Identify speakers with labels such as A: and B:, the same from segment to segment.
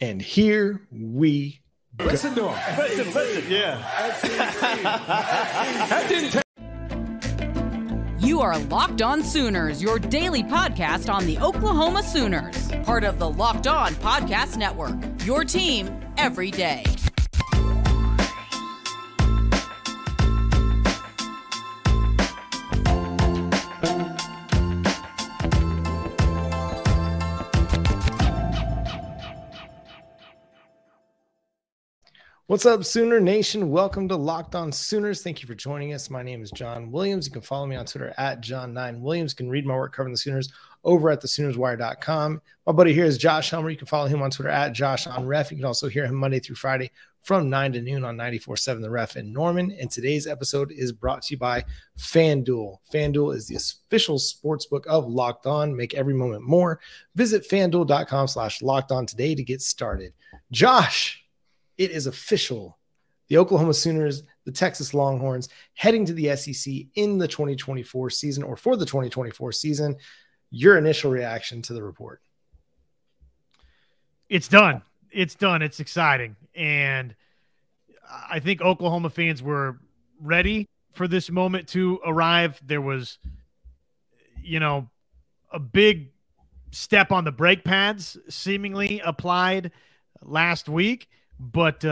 A: And here we go.
B: Listen to him. Listen. Yeah. That didn't
C: You are Locked On Sooners, your daily podcast on the Oklahoma Sooners. Part of the Locked On Podcast Network, your team every day.
A: What's up, Sooner Nation? Welcome to Locked On Sooners. Thank you for joining us. My name is John Williams. You can follow me on Twitter at John9Williams. You can read my work covering the Sooners over at thesoonerswire.com. My buddy here is Josh Helmer. You can follow him on Twitter at JoshOnRef. You can also hear him Monday through Friday from 9 to noon on 94.7 The Ref in Norman. And today's episode is brought to you by FanDuel. FanDuel is the official sportsbook of Locked On. Make every moment more. Visit FanDuel.com/LockedOn today to get started. Josh, it is official. The Oklahoma Sooners, the Texas Longhorns, heading to the SEC in the 2024 season, or for the 2024 season. Your initial reaction to the report?
D: It's done. It's done. It's exciting. And I think Oklahoma fans were ready for this moment to arrive. There was, a big step on the brake pads seemingly applied last week. But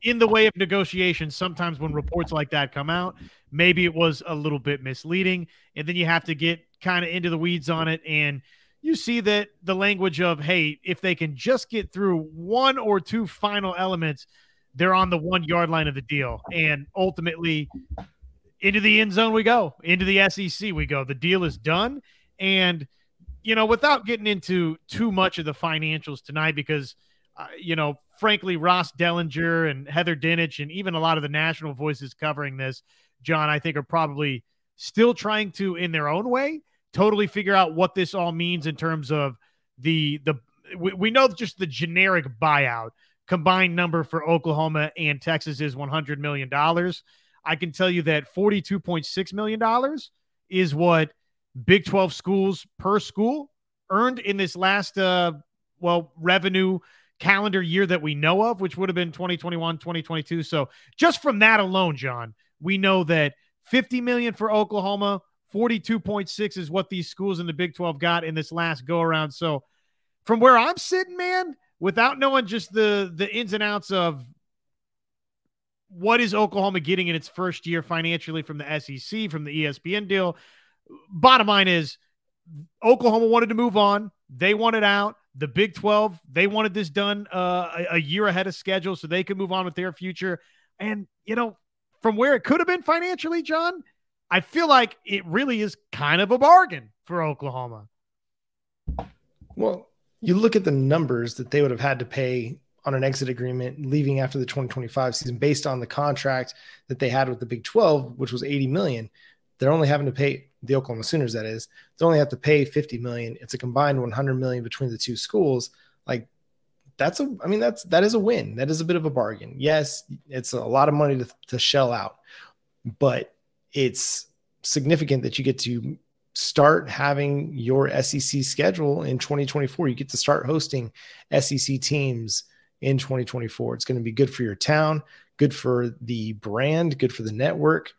D: in the way of negotiations, sometimes when reports like that come out, maybe it was a little bit misleading. And then you have to get kind of into the weeds on it. And you see that the language of, hey, if they can just get through one or two final elements, they're on the 1 yard line of the deal. And ultimately, into the end zone we go. Into the SEC we go. The deal is done. And, without getting into too much of the financials tonight, because frankly, Ross Dellinger and Heather Dinich and even a lot of the national voices covering this, John, I think are probably still trying to, in their own way, totally figure out what this all means in terms of we know just the generic buyout combined number for Oklahoma and Texas is $100 million. I can tell you that $42.6 million is what Big 12 schools per school earned in this last, revenue calendar year that we know of, which would have been 2021, 2022. So just from that alone, John, we know that $50 million for Oklahoma, 42.6 is what these schools in the Big 12 got in this last go around. So from where I'm sitting, man, without knowing just the ins and outs of what is Oklahoma getting in its first year financially from the SEC, from the ESPN deal, bottom line is Oklahoma wanted to move on. They wanted out. The Big 12, they wanted this done a year ahead of schedule so they could move on with their future. And, from where it could have been financially, John, I feel like it really is kind of a bargain for Oklahoma.
A: Well, you look at the numbers that they would have had to pay on an exit agreement leaving after the 2025 season based on the contract that they had with the Big 12, which was $80 million. They're only having to pay the Oklahoma Sooners, that is, they only have to pay $50 million. It's a combined $100 million between the two schools. Like that is a win. That is a bit of a bargain. Yes, it's a lot of money to shell out, but it's significant that you get to start having your SEC schedule in 2024. You get to start hosting SEC teams in 2024. It's going to be good for your town, good for the brand, good for the network.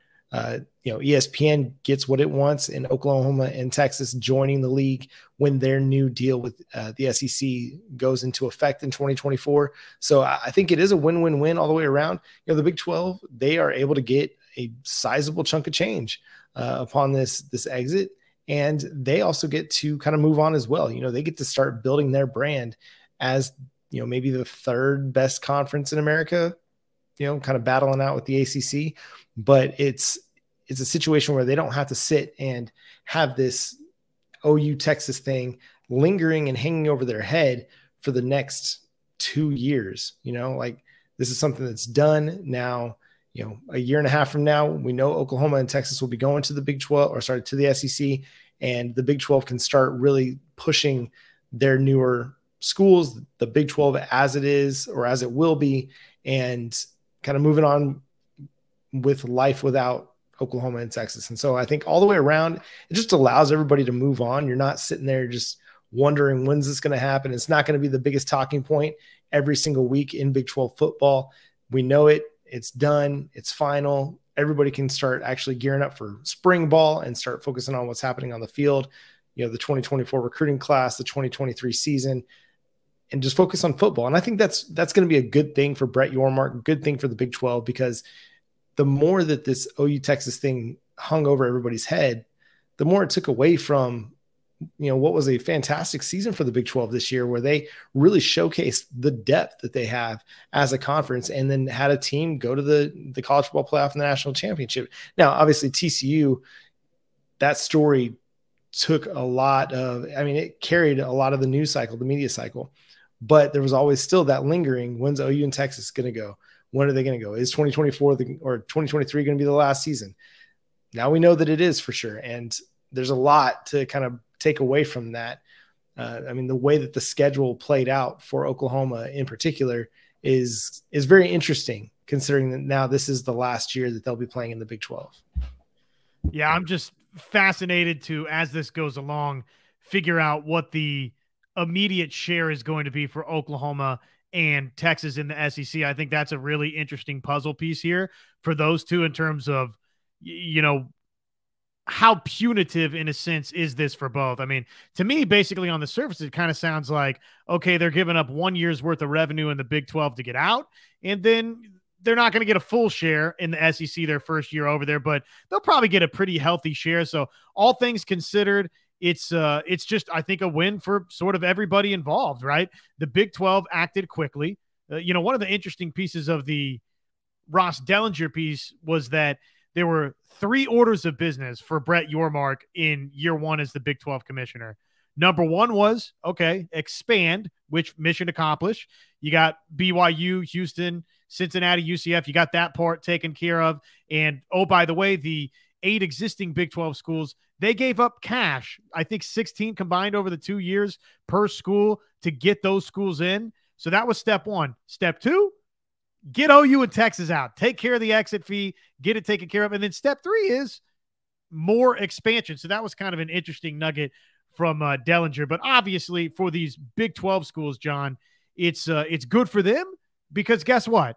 A: ESPN gets what it wants in Oklahoma and Texas joining the league when their new deal with the SEC goes into effect in 2024. So I think it is a win-win-win all the way around. The Big 12, they are able to get a sizable chunk of change upon this exit, and they also get to kind of move on as well. They get to start building their brand as maybe the third best conference in America, kind of battling out with the ACC. But it's a situation where they don't have to sit and have this OU Texas thing lingering and hanging over their head for the next 2 years. This is something that's done now. A year and a half from now, we know Oklahoma and Texas will be going to the Big 12 to the SEC, and the Big 12 can start really pushing their newer schools, the Big 12 as it is or as it will be, and kind of moving on with life without Oklahoma and Texas. And so I think all the way around, it just allows everybody to move on. You're not sitting there just wondering when's this going to happen. It's not going to be the biggest talking point every single week in Big 12 football. We know it. It's done. It's final. Everybody can start actually gearing up for spring ball and start focusing on what's happening on the field. You know, the 2024 recruiting class, the 2023 season, and just focus on football. And I think that's going to be a good thing for Brett Yormark, good thing for the Big 12, because the more that this OU Texas thing hung over everybody's head, the more it took away from, you know, what was a fantastic season for the Big 12 this year, where they really showcased the depth that they have as a conference, and then had a team go to the college football playoff and the national championship. Now, obviously TCU, that story took a lot of, I mean, it carried a lot of the news cycle, the media cycle, but there was always still that lingering, when's OU and Texas going to go? When are they going to go? Is 2024 or 2023 going to be the last season? Now we know that it is for sure. And there's a lot to kind of take away from that. I mean, the way that the schedule played out for Oklahoma in particular is very interesting, considering that now this is the last year that they'll be playing in the Big 12.
D: Yeah, I'm just fascinated to, as this goes along, figure out what the immediate share is going to be for Oklahoma and Texas in the SEC. I think that's a really interesting puzzle piece here for those two in terms of, you know, how punitive in a sense is this for both? I mean, to me, basically on the surface, it kind of sounds like, okay, they're giving up 1 year's worth of revenue in the Big 12 to get out, and then they're not going to get a full share in the SEC their first year over there, but they'll probably get a pretty healthy share. So all things considered, it's just, I think, a win for sort of everybody involved, right? The Big 12 acted quickly. You know, one of the interesting pieces of the Ross Dellinger piece was that there were 3 orders of business for Brett Yormark in year 1 as the Big 12 commissioner. Number 1 was, okay, expand, which mission accomplished. You got BYU, Houston, Cincinnati, UCF. You got that part taken care of. And, oh, by the way, the 8 existing Big 12 schools, they gave up cash, I think 16 combined over the 2 years per school to get those schools in. So that was step 1. Step 2, get OU and Texas out. Take care of the exit fee, get it taken care of. And then step 3 is more expansion. So that was kind of an interesting nugget from Dellinger. But obviously for these Big 12 schools, John, it's good for them, because guess what?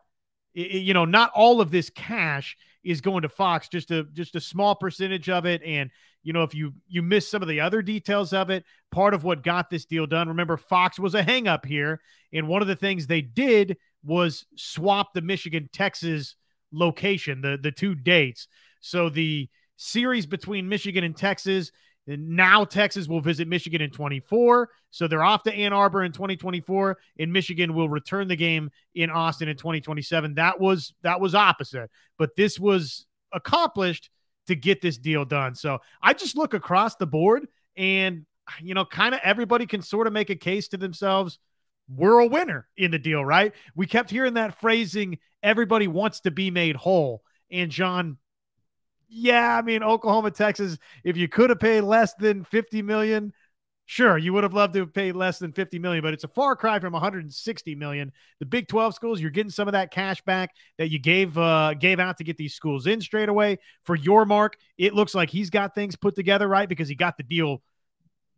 D: You know, not all of this cash is going to Fox, just a small percentage of it. And, you know, if you miss some of the other details of it, part of what got this deal done, remember, Fox was a hang up here. And one of the things they did was swap the Michigan-Texas location, the 2 dates. So the series between Michigan and Texas, and now Texas will visit Michigan in 24. So they're off to Ann Arbor in 2024, and Michigan will return the game in Austin in 2027. That was opposite, but this was accomplished to get this deal done. So I just look across the board, and, you know, kind of everybody can sort of make a case to themselves. We're a winner in the deal, right? We kept hearing that phrasing, everybody wants to be made whole. And John, yeah, I mean, Oklahoma, Texas, if you could have paid less than $50 million, sure, you would have loved to have paid less than $50 million, but it's a far cry from $160 million. The Big 12 schools, you're getting some of that cash back that you gave out to get these schools in straight away. For Yormark, it looks like he's got things put together, right? Because he got the deal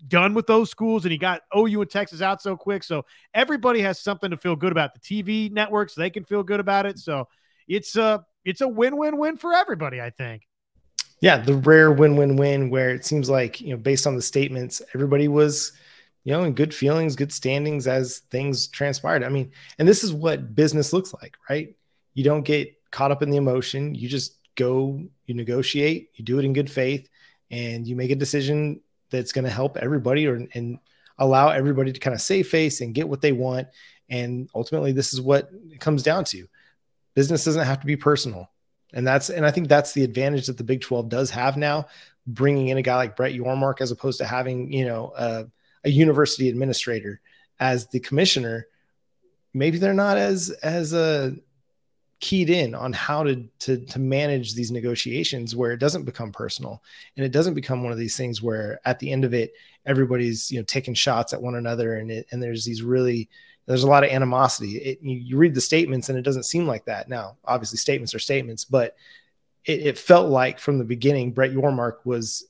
D: done with those schools, and he got OU and Texas out so quick. So everybody has something to feel good about. The TV networks, they can feel good about it. So it's a win-win-win for everybody, I think.
A: Yeah, the rare win-win-win where it seems like, you know, based on the statements, everybody was, you know, in good feelings, good standings as things transpired. I mean, and this is what business looks like, right? You don't get caught up in the emotion. You just go, you negotiate, you do it in good faith, and you make a decision that's going to help everybody and allow everybody to kind of save face and get what they want. And ultimately, this is what it comes down to. Business doesn't have to be personal. And I think that's the advantage that the Big 12 does have now, bringing in a guy like Brett Yormark, as opposed to having, you know, a university administrator as the commissioner. Maybe they're not as keyed in on how to manage these negotiations where it doesn't become personal, and it doesn't become one of these things where at the end of it, everybody's, you know, taking shots at one another. And there's a lot of animosity. You read the statements and it doesn't seem like that. Now, obviously statements are statements, but it felt like from the beginning, Brett Yormark was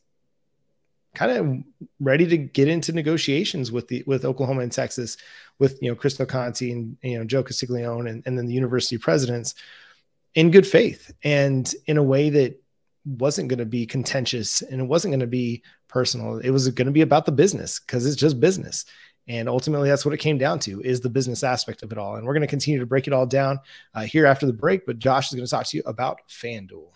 A: kind of ready to get into negotiations with Oklahoma and Texas, with, Chris Conti and, Joe Castiglione and then the university presidents, in good faith and in a way that wasn't going to be contentious, and it wasn't going to be personal. It was going to be about the business, because it's just business. And ultimately, that's what it came down to, is the business aspect of it all. And we're going to continue to break it all down here after the break. But Josh is going to talk to you about FanDuel.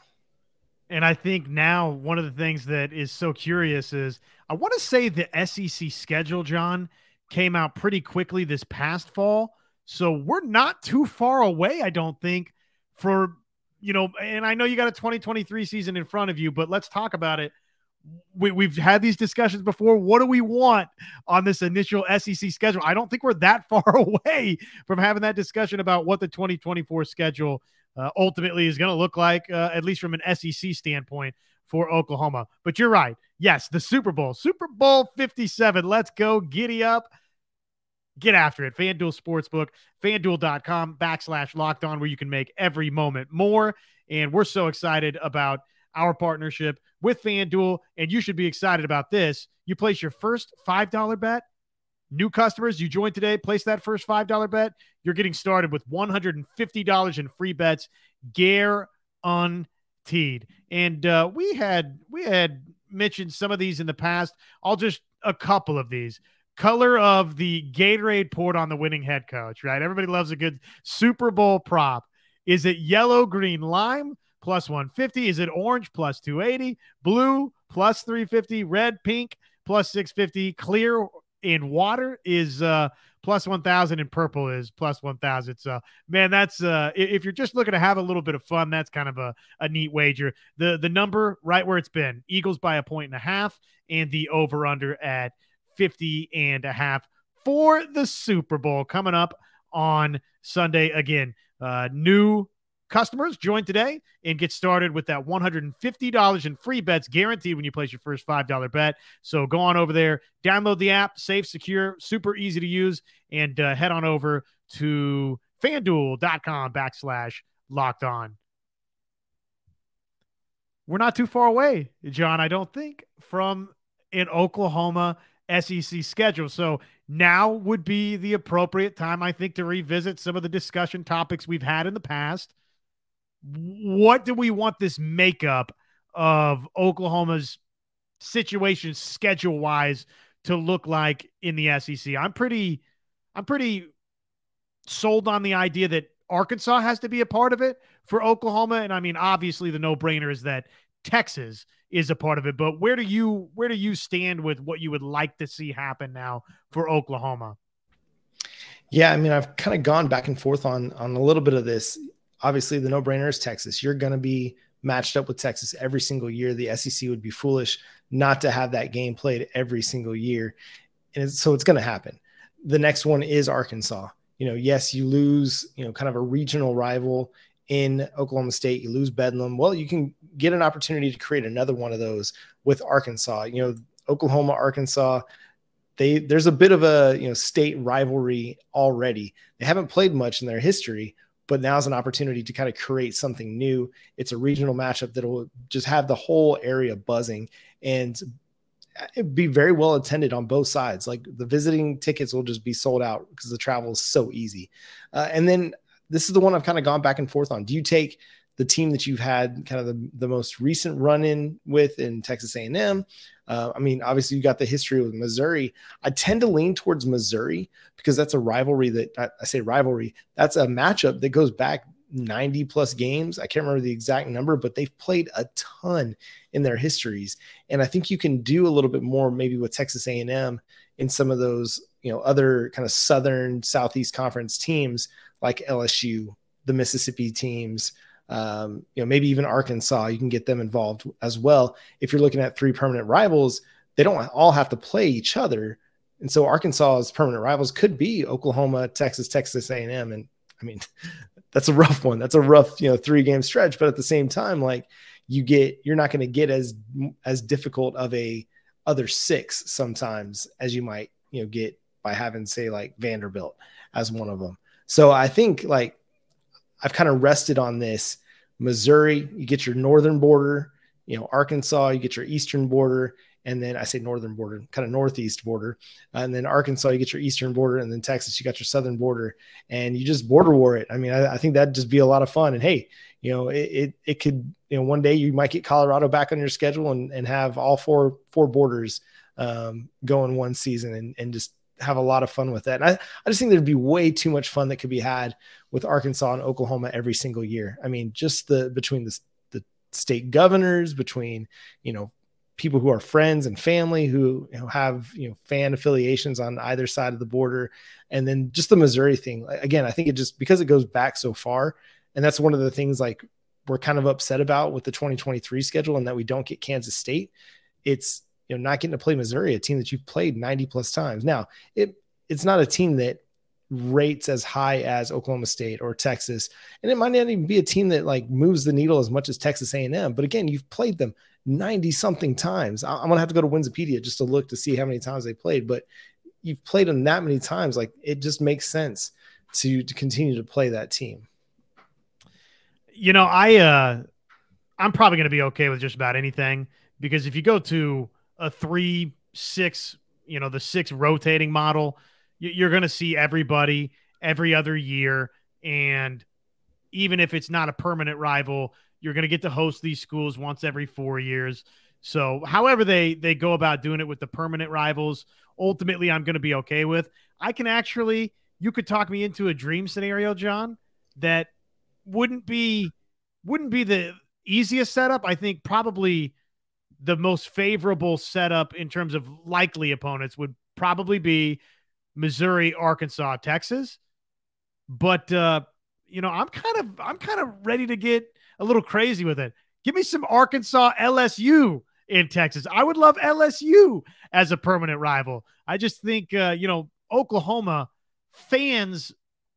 D: And I think now one of the things that is so curious is, I want to say the SEC schedule, John, came out pretty quickly this past fall. So we're not too far away, I don't think, for, and I know you got a 2023 season in front of you, but let's talk about it. We've had these discussions before. What do we want on this initial SEC schedule? I don't think we're that far away from having that discussion about what the 2024 schedule ultimately is going to look like, at least from an SEC standpoint for Oklahoma. But you're right. Yes, the Super Bowl 57. Let's go. Giddy up. Get after it. FanDuel Sportsbook, FanDuel.com/LockedOn, where you can make every moment more. And we're so excited about our partnership with FanDuel, and you should be excited about this. You place your first $5 bet. New customers, you join today, place that first $5 bet. You're getting started with $150 in free bets, guaranteed. And we had mentioned some of these in the past. A couple of these. Color of the Gatorade poured on the winning head coach, right? Everybody loves a good Super Bowl prop. Is it yellow, green, lime? Plus 150. Is it orange? Plus 280. Blue? Plus 350. Red, pink? Plus 650. Clear in water is plus 1,000, and purple is plus 1,000. So, man, that's if you're just looking to have a little bit of fun, that's kind of a neat wager. The number right where it's been, Eagles by 1.5, and the over-under at 50.5 for the Super Bowl coming up on Sunday. Again, new customers join today and get started with that $150 in free bets guaranteed when you place your first $5 bet. So go on over there, download the app, safe, secure, super easy to use, and head on over to FanDuel.com/LockedOn. We're not too far away, John, I don't think, from an Oklahoma SEC schedule. So now would be the appropriate time, I think, to revisit some of the discussion topics we've had in the past. What do we want this makeup of Oklahoma's situation schedule-wise to look like in the SEC? I'm pretty sold on the idea that Arkansas has to be a part of it for Oklahoma. And I mean, obviously the no-brainer is that Texas is a part of it, but where do you stand with what you would like to see happen now for Oklahoma?
A: Yeah, I mean, I've kind of gone back and forth on a little bit of this. Obviously, the no-brainer is Texas. You're going to be matched up with Texas every single year. The SEC would be foolish not to have that game played every single year. And so it's going to happen. The next one is Arkansas. Yes, you lose, kind of a regional rival in Oklahoma State. You lose Bedlam. Well, you can get an opportunity to create another one of those with Arkansas. Oklahoma, Arkansas, there's a bit of a state rivalry already. They haven't played much in their history, but now's an opportunity to kind of create something new. It's a regional matchup that will just have the whole area buzzing and be very well attended on both sides. Like, the visiting tickets will just be sold out because the travel is so easy. And then this is the one I've kind of gone back and forth on. Do you take the team that you've had kind of the most recent run-in with in Texas A&M? I mean, obviously you got the history with Missouri. I tend to lean towards Missouri because that's a rivalry that I say rivalry. That's a matchup that goes back 90 plus games. I can't remember the exact number, but they've played a ton in their histories. And I think you can do a little bit more maybe with Texas A&M in some of those, other kind of Southern Southeast Conference teams like LSU, the Mississippi teams, maybe even Arkansas. You can get them involved as well. If you're looking at three permanent rivals, they don't all have to play each other. And so Arkansas's permanent rivals could be Oklahoma, Texas, Texas A&M. And I mean, that's a rough one. That's a rough, 3-game stretch. But at the same time, like, you're not going to get as difficult of a other 6 sometimes as you might, get by having, say, like Vanderbilt as one of them. So I think, like, I've kind of rested on this. Missouri, you get your northern border, Arkansas, you get your eastern border, and then I say northern border, kind of northeast border, and then Arkansas, you get your eastern border, and then Texas, you got your southern border, and you just border war it. I mean, I think that'd just be a lot of fun. And hey, it could, one day you might get Colorado back on your schedule and have all four borders go in one season and just have a lot of fun with that. And I just think there'd be way too much fun that could be had with Arkansas and Oklahoma every single year. I mean, just between the state governors, between, people who are friends and family who have, fan affiliations on either side of the border. And then just the Missouri thing. Again, I think because it goes back so far, and that's one of the things like we're kind of upset about with the 2023 schedule, and that we don't get Kansas State. It's, not getting to play Missouri, a team that you've played 90 plus times. Now it's not a team that rates as high as Oklahoma State or Texas. And it might not even be a team that like moves the needle as much as Texas A&M. But again, you've played them 90 something times. I'm going to have to go to Wikipedia just to look to see how many times they played, but you've played them that many times. Like, it just makes sense to continue to play that team.
D: I'm probably going to be okay with just about anything, because if you go to a 3-6, the 6 rotating model, you're going to see everybody every other year. And even if it's not a permanent rival, you're going to get to host these schools once every 4 years. So however they go about doing it with the permanent rivals, ultimately I'm going to be okay with. You could talk me into a dream scenario, John, that wouldn't be the easiest setup. I think probably the most favorable setup in terms of likely opponents would probably be Missouri, Arkansas, Texas. But I'm kind of ready to get a little crazy with it. Give me some Arkansas, LSU in Texas. I would love LSU as a permanent rival. I just think Oklahoma fans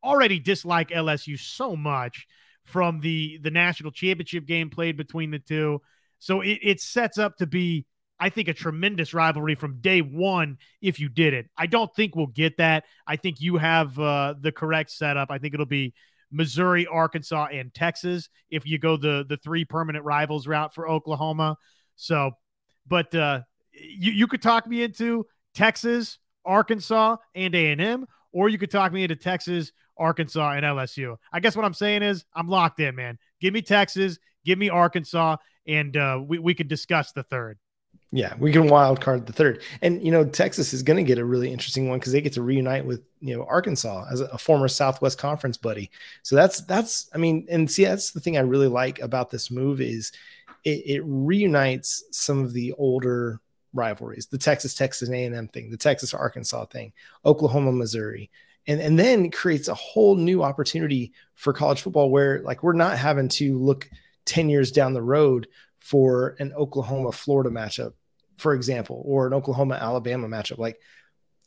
D: already dislike LSU so much from the national championship game played between the two. So it sets up to be, I think, a tremendous rivalry from day one if you did it. I don't think we'll get that. I think you have the correct setup. I think it'll be Missouri, Arkansas, and Texas if you go the 3 permanent rivals route for Oklahoma. So, but you could talk me into Texas, Arkansas, and A&M, or you could talk me into Texas, Arkansas, and LSU. I guess what I'm saying is I'm locked in, man. Give me Texas, give me Arkansas, and we could discuss the third.
A: Yeah, we can wild card the third. And, Texas is going to get a really interesting one because they get to reunite with, Arkansas as a former Southwest Conference buddy. So that's that's the thing I really like about this move is it reunites some of the older rivalries, the Texas A&M thing, the Texas Arkansas thing, Oklahoma, Missouri, and then creates a whole new opportunity for college football where like we're not having to look 10 years down the road for an Oklahoma Florida matchup, for example, or an Oklahoma Alabama matchup. Like,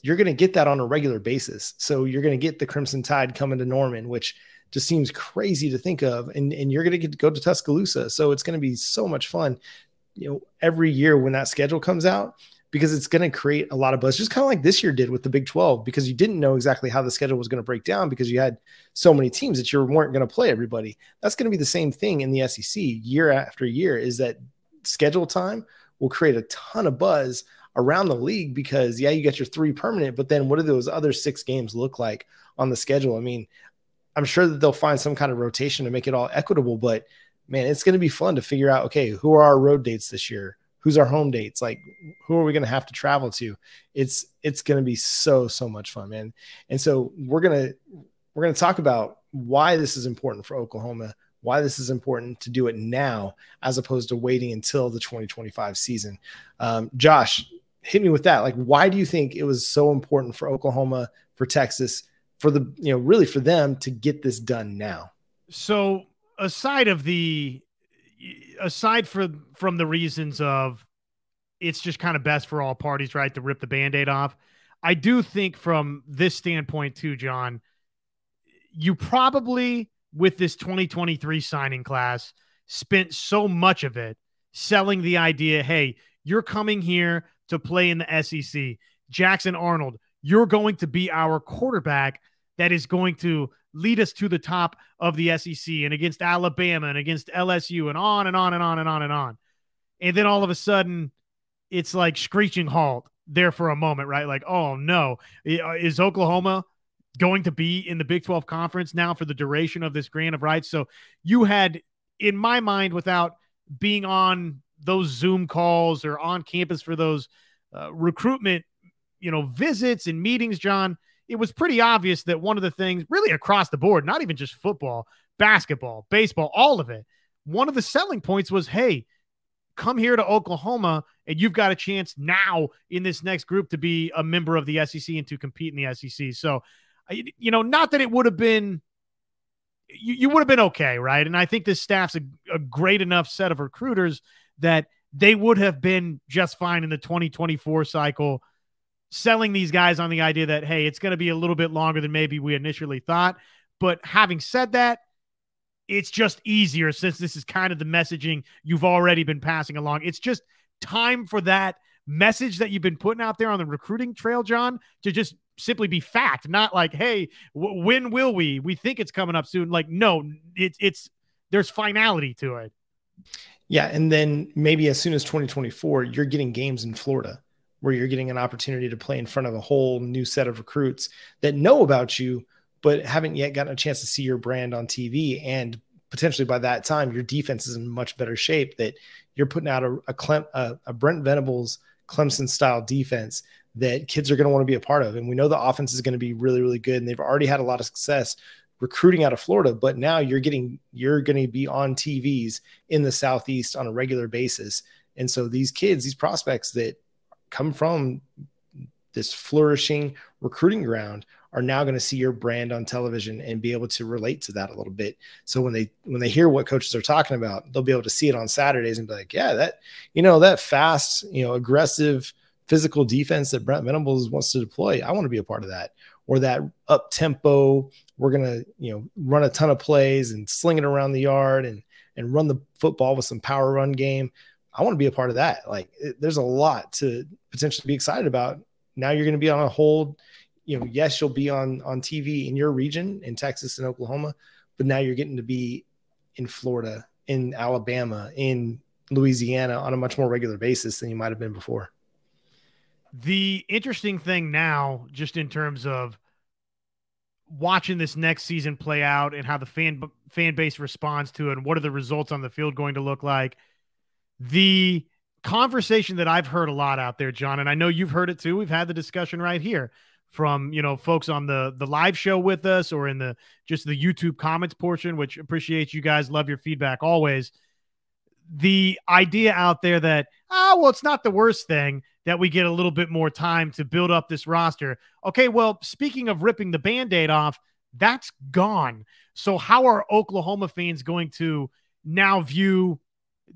A: you're going to get that on a regular basis. So you're going to get the Crimson Tide coming to Norman, which just seems crazy to think of. And you're going to get to go to Tuscaloosa. So it's going to be so much fun, every year when that schedule comes out, because it's going to create a lot of buzz, just kind of like this year did with the Big 12, because you didn't know exactly how the schedule was going to break down because you had so many teams that you weren't going to play everybody. That's going to be the same thing in the SEC year after year, is that schedule time will create a ton of buzz around the league because, yeah, you got your 3 permanent, but then what do those other 6 games look like on the schedule? I mean, I'm sure that they'll find some kind of rotation to make it all equitable, but man, it's going to be fun to figure out, okay, who are our road dates this year? Who's our home dates? Like, who are we going to have to travel to? It's going to be so much fun, man. And so we're going to talk about why this is important for Oklahoma, why this is important to do it now, as opposed to waiting until the 2025 season. Josh, hit me with that. Like, why do you think it was so important for Oklahoma, for Texas, for really for them to get this done now?
D: So aside from the reasons of it's just kind of best for all parties, right, to rip the Band-Aid off, I do think from this standpoint too, John, you probably, with this 2023 signing class, spent so much of it selling the idea, hey, you're coming here to play in the SEC. Jackson Arnold, you're going to be our quarterback that is going to lead us to the top of the SEC and against Alabama and against LSU and on and on and on and on and on. And then all of a sudden it's like screeching halt there for a moment, right? Like, oh no, is Oklahoma going to be in the Big 12 conference now for the duration of this grant of rights? So you had, in my mind, without being on those Zoom calls or on campus for those recruitment, visits and meetings, John, it was pretty obvious that one of the things really across the board, not even just football, basketball, baseball, all of it, one of the selling points was, hey, come here to Oklahoma and you've got a chance now in this next group to be a member of the SEC and to compete in the SEC. So, not that it would have been, you would have been okay, right? And I think this staff's a great enough set of recruiters that they would have been just fine in the 2024 cycle, selling these guys on the idea that, hey, it's going to be a little bit longer than maybe we initially thought. But having said that, it's just easier since this is kind of the messaging you've already been passing along. It's just time for that message that you've been putting out there on the recruiting trail, John, to just simply be fact, not like, hey, when will we think it's coming up soon. Like, no, it's there's finality to it.
A: Yeah. And then maybe as soon as 2024, you're getting games in Florida where you're getting an opportunity to play in front of a whole new set of recruits that know about you, but haven't yet gotten a chance to see your brand on TV. And potentially by that time, your defense is in much better shape, that you're putting out a Brent Venables Clemson style defense that kids are going to want to be a part of. And we know the offense is going to be really, really good. And they've already had a lot of success recruiting out of Florida, but now you're going to be on TVs in the Southeast on a regular basis. And so these kids, these prospects that come from this flourishing recruiting ground are now going to see your brand on television and be able to relate to that a little bit. So when they hear what coaches are talking about, they'll be able to see it on Saturdays and be like, yeah, that fast, aggressive physical defense that Brent Venables wants to deploy, I want to be a part of that. Or that up tempo, we're going to, run a ton of plays and sling it around the yard and run the football with some power run game. I want to be a part of that. Like, there's a lot to potentially be excited about. Now you're going to be on a hold. Yes, you'll be on TV in your region in Texas and Oklahoma, but now you're getting to be in Florida, in Alabama, in Louisiana on a much more regular basis than you might have been before.
D: The interesting thing now, just in terms of watching this next season play out and how the fan base responds to it and what are the results on the field going to look like, the conversation that I've heard a lot out there, John, and I know you've heard it too. We've had the discussion right here from, folks on the live show with us or in the YouTube comments portion, which appreciate you guys. Love your feedback always. The idea out there that, it's not the worst thing that we get a little bit more time to build up this roster. Okay, well, speaking of ripping the Band-Aid off, that's gone. So how are Oklahoma fans going to now view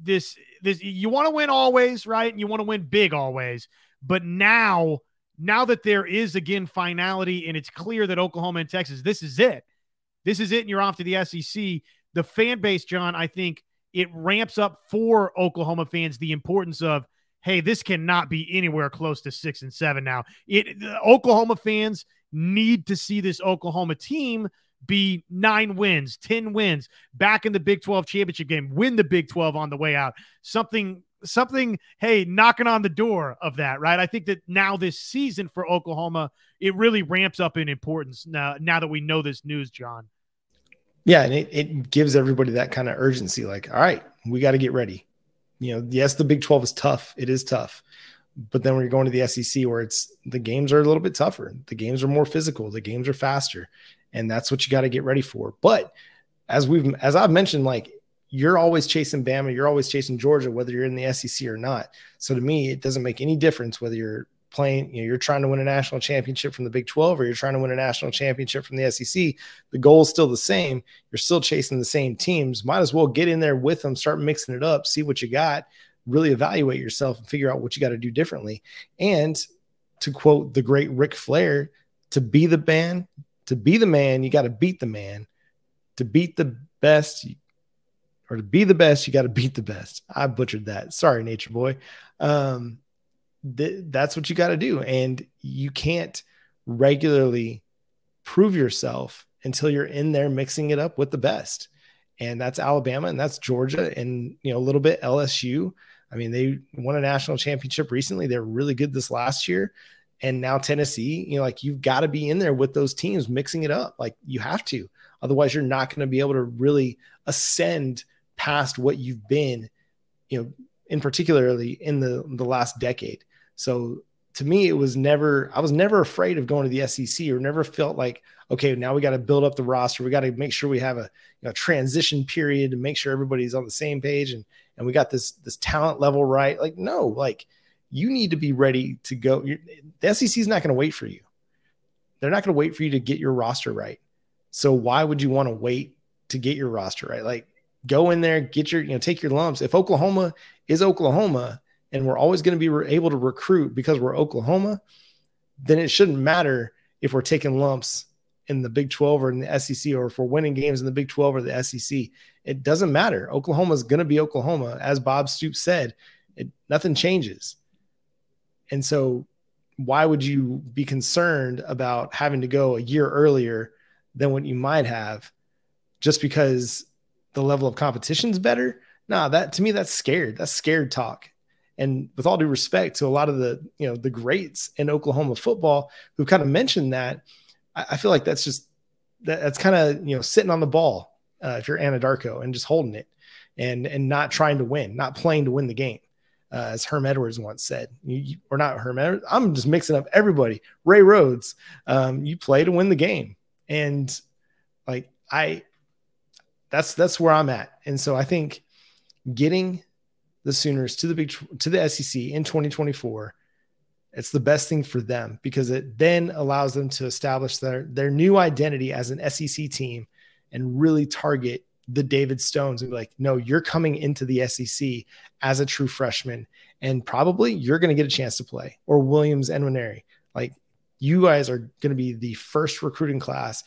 D: this? You want to win always, right? And you want to win big always. But now that there is, again, finality and it's clear that Oklahoma and Texas, this is it. This is it, and you're off to the SEC. The fan base, John, I think it ramps up for Oklahoma fans the importance of, hey, this cannot be anywhere close to 6-7 now. Oklahoma fans need to see this Oklahoma team be 9 wins, 10 wins, back in the Big 12 championship game, win the Big 12 on the way out. Something, hey, knocking on the door of that, right? I think that now this season for Oklahoma, it really ramps up in importance now that we know this news, John.
A: Yeah, and it gives everybody that kind of urgency, like, all right, we got to get ready. Yes, the Big 12 is tough. It is tough. But then when you're going to the SEC where the games are a little bit tougher, the games are more physical, the games are faster, and that's what you got to get ready for. But as I've mentioned, like, you're always chasing Bama, you're always chasing Georgia, whether you're in the SEC or not. So to me, it doesn't make any difference whether you're playing, you're trying to win a national championship from the Big 12 or you're trying to win a national championship from the SEC. The goal is still the same. You're still chasing the same teams. Might as well get in there with them, start mixing it up, see what you got, really evaluate yourself and figure out what you got to do differently. And to quote the great Ric Flair, to be the man, you got to beat the man. To beat the best, or to be the best, you got to beat the best. I butchered that. Sorry, Nature Boy. That's what you got to do. And you can't regularly prove yourself until you're in there mixing it up with the best. And that's Alabama and that's Georgia and, a little bit LSU. I mean, they won a national championship recently. They're really good this last year. And now Tennessee, you know, like you've got to be in there with those teams, mixing it up. Like you have to, otherwise you're not going to be able to really ascend past what you've been, you know, in particularly in the last decade. So to me, I was never afraid of going to the SEC, or never felt like, okay, now we got to build up the roster. We got to make sure we have a transition period to make sure everybody's on the same page. And we got this talent level right. Like, no, like you need to be ready to go. The SEC is not going to wait for you. They're not going to wait for you to get your roster right. So why would you want to wait to get your roster right? Like go in there, get your, take your lumps. If Oklahoma is Oklahoma and we're always going to be able to recruit because we're Oklahoma, then it shouldn't matter if we're taking lumps in the Big 12 or in the SEC, or if we're winning games in the Big 12 or the SEC. It doesn't matter. Oklahoma is going to be Oklahoma. As Bob Stoops said, nothing changes. And so why would you be concerned about having to go a year earlier than what you might have just because the level of competition is better? No, that to me, that's scared. That's scared talk. And with all due respect to a lot of the, the greats in Oklahoma football who kind of mentioned that, I feel like that's kind of, sitting on the ball if you're Anadarko and just holding it and not trying to win, not playing to win the game. As Herm Edwards once said, or not Herm Edwards, I'm just mixing up everybody. Ray Rhodes, you play to win the game. And like, that's where I'm at. And so I think getting the Sooners to the SEC in 2024, it's the best thing for them because it then allows them to establish their new identity as an SEC team and really target the David Stones and be like, no, you're coming into the SEC as a true freshman and probably you're going to get a chance to play, or Williams and Nwaneri. Like you guys are going to be the first recruiting class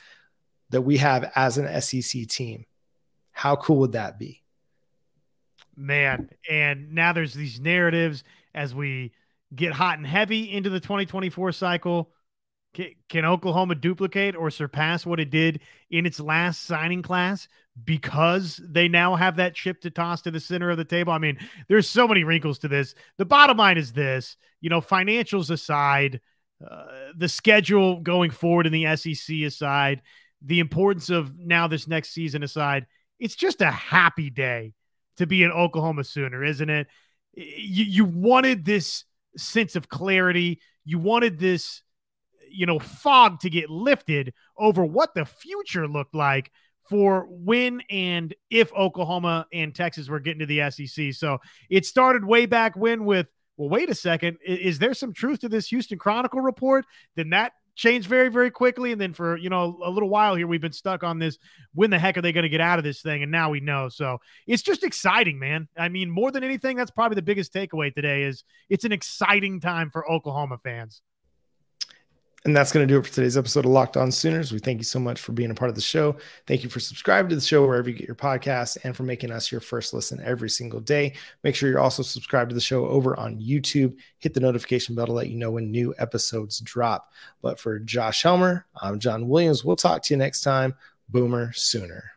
A: that we have as an SEC team. How cool would that be?
D: Man, and now there's these narratives as we get hot and heavy into the 2024 cycle. Can Oklahoma duplicate or surpass what it did in its last signing class because they now have that chip to toss to the center of the table? I mean, there's so many wrinkles to this. The bottom line is this, financials aside, the schedule going forward in the SEC aside, the importance of now this next season aside, it's just a happy day to be an Oklahoma Sooner, isn't it? You wanted this sense of clarity. You wanted this, fog to get lifted over what the future looked like for when and if Oklahoma and Texas were getting to the SEC. So it started way back when with, well, wait a second, is there some truth to this Houston Chronicle report? Then that changed very, very quickly. And then for, a little while here, we've been stuck on this. When the heck are they going to get out of this thing? And now we know. So it's just exciting, man. I mean, more than anything, that's probably the biggest takeaway today is it's an exciting time for Oklahoma fans.
A: And that's going to do it for today's episode of Locked On Sooners. We thank you so much for being a part of the show. Thank you for subscribing to the show wherever you get your podcasts and for making us your first listen every single day. Make sure you're also subscribed to the show over on YouTube. Hit the notification bell to let you know when new episodes drop. But for Josh Helmer, I'm John Williams. We'll talk to you next time. Boomer Sooner.